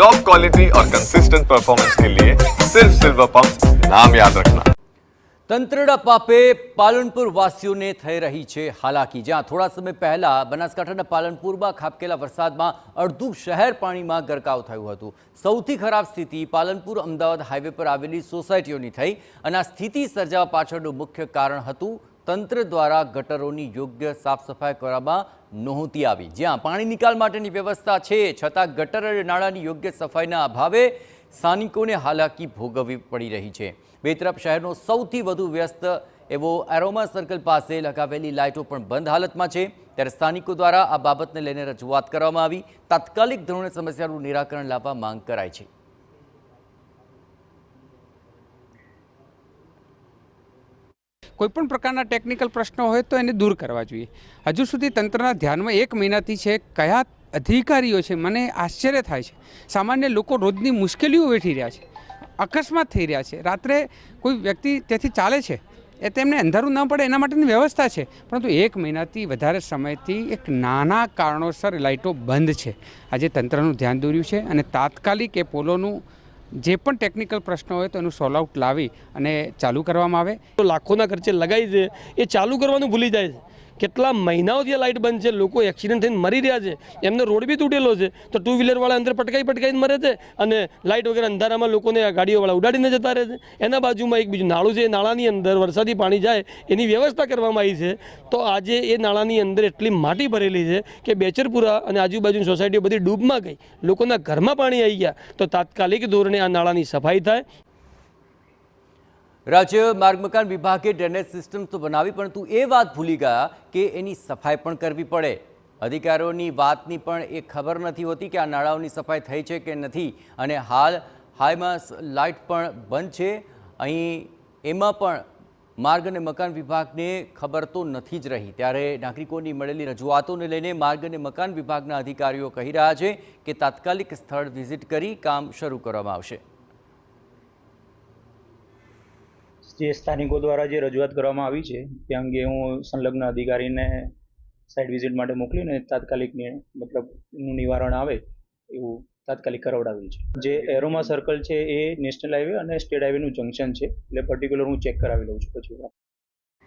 Top quality और consistent performance के लिए सिर्फ सिल्वर पंप नाम याद रखना। તંત્રના પાપે પાલનપુર વાસીઓને થઈ રહી છે હાલાકી। જ્યાં થોડા સમય પહેલા બનાસકાંઠાના પાલનપુરમાં ખાબકેલા વરસાદમાં અડધું શહેર પાણીમાં ગરકાવ થયું હતું। સૌથી ખરાબ સ્થિતિ પાલનપુર અમદાવાદ હાઈવે પર આવેલી સોસાયટીઓની થઈ અને આ સ્થિતિ સર્જાવા પાછળનું મુખ્ય કારણ હતું તંત્ર દ્વારા ગટરોની યોગ્ય સાફ સફાઈ કરવામાં નહોતી આવી। જ્યાં પાણી નિકાલ માટેની વ્યવસ્થા છે છતાં ગટર અને નાળાની યોગ્ય સફાઈના અભાવે સ્થાનિકોને હાલાકી ભોગવવી પડી રહી છે। બે તરફ શહેરનો સૌથી વધુ વ્યસ્ત એવો એરોમા સર્કલ પાસે લગાવેલી લાઇટો પણ બંધ હાલતમાં છે। ત્યારે સ્થાનિકો દ્વારા આ બાબતને લઈને રજૂઆત કરવામાં આવી। તાત્કાલિક ધોરણે સમસ્યાનું નિરાકરણ લાવવા માંગ કરાઈ છે। કોઈપણ પ્રકારના ટેકનિકલ પ્રશ્નો હોય તો એને દૂર કરવા જોઈએ। હજુ સુધી તંત્રના ધ્યાનમાં 1 મહિનાથી છે કયા અધિકારીઓ છે મને આશ્ચર્ય થાય છે। સામાન્ય લોકો રોજની મુશ્કેલીઓ વેઠી રહ્યા છે, અકસ્માત થઈ રહ્યા છે, રાત્રે કોઈ વ્યક્તિ ત્યાંથી ચાલે છે એ તેમને અંધારું ન પડે એના માટેની વ્યવસ્થા છે, પરંતુ 1 મહિનાથી વધારે સમયથી એક નાના કારણોસર લાઇટો બંધ છે। આજે તંત્રનું ધ્યાન દોર્યું છે અને તાત્કાલિક એ પોલોનું જે પણ ટેકનિકલ પ્રશ્નો હોય તો એનું સોલ્વ આઉટ લાવી અને ચાલુ કરવામાં આવે। તો લાખોના ખર્ચે લગાવી છે એ ચાલુ કરવાનું ભૂલી જાય છે। કેટલા મહિનાઓથી લાઇટ બંધ છે, લોકો એક્સિડન્ટ થઈને મરી રહ્યા છે, એમનો રોડ બી તૂટેલો છે તો ટુ વ્હીલરવાળા અંદર પટકાઈને મરે છે અને લાઇટ વગેરે અંધારામાં લોકોને ગાડીઓવાળા ઉડાડીને જતા રહે છે। એના બાજુમાં એક બીજું નાળું છે, એ નાળાની અંદર વરસાદી પાણી જાય એની વ્યવસ્થા કરવામાં આવી છે। તો આજે એ નાળાની અંદર એટલી માટી ભરેલી છે કે બેચરપુરા અને આજુબાજુની સોસાયટીઓ બધી ડૂબમાં ગઈ, લોકોના ઘરમાં પાણી આવી ગયા। તો તાત્કાલિક ધોરણે આ નાળાની સફાઈ થાય। રાજ્ય માર્ગ મકાન વિભાગે ડ્રેનેજ સિસ્ટમ તો બનાવી પરંતુ એ વાત ભૂલી ગયા કે એની સફાઈ પણ કરવી પડે। અધિકારીઓની વાતની પણ એ ખબર નથી હોતી કે આ નાળાઓની સફાઈ થઈ છે કે નથી અને હાલમાં લાઇટ પણ બંધ છે। અહીં એમાં પણ માર્ગ અને મકાન વિભાગને ખબર તો નથી જ રહી। ત્યારે નાગરિકોની મળેલી રજૂઆતોને લઈને માર્ગ અને મકાન વિભાગના અધિકારીઓ કહી રહ્યા છે કે તાત્કાલિક સ્થળ વિઝિટ કરી કામ શરૂ કરવામાં આવશે। જે સ્થાનિકો દ્વારા જે રજૂઆત કરવામાં આવી છે તે અંગે હું સંલગ્ન અધિકારીને સાઇટ વિઝિટ માટે મોકલીને તાત્કાલિક નું નિવારણ આવે એવું તાત્કાલિક કરાવડાવેલ છે। જે એરોમા સર્કલ છે એ નેશનલ હાઈવે અને સ્ટેટ હાઈવેનું જંકશન છે, એટલે પર્ટિક્યુલર હું ચેક કરાવી લઉં છું પછી।